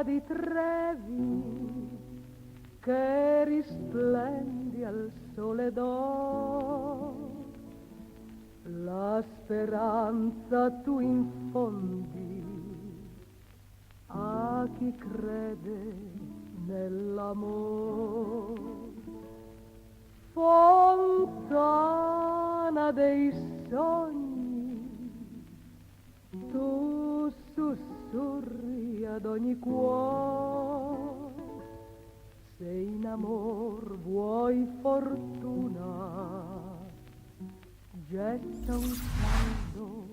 di Trevi che risplendi al sole d'oro, la speranza tu infondi a chi crede nell'amore. Fontana dei sogni, tu sussurri ad ogni cuore, se in amor vuoi fortuna, getta un saldo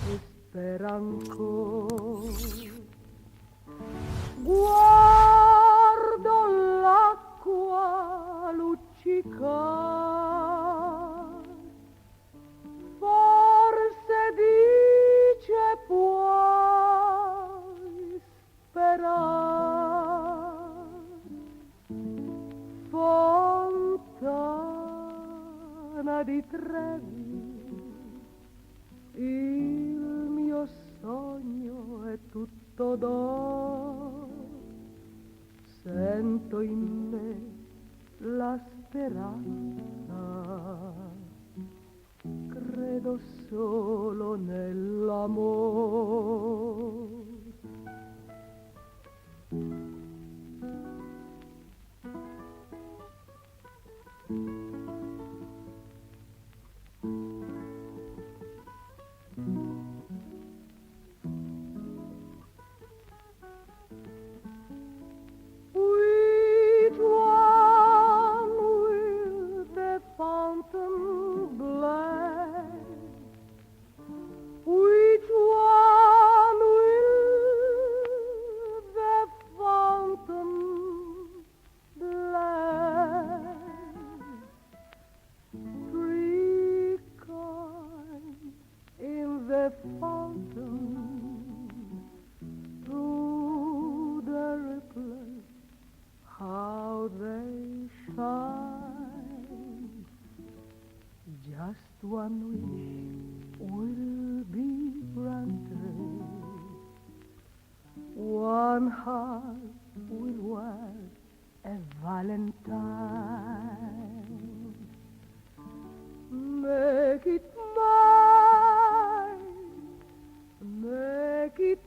e spera ancora. Guardo l'acqua luccicar, forse dice puoi sperar. Fontana di Trevi, il mio sogno è tutto d'oro, sento in me la speranza, credo solo nell'amore. Which one will the fountain black? Which one will the fountain black? Three coins in the fountain, through the ripples how they shine. Just one wish will be granted, one heart will wear a valentine. Make it mine, make it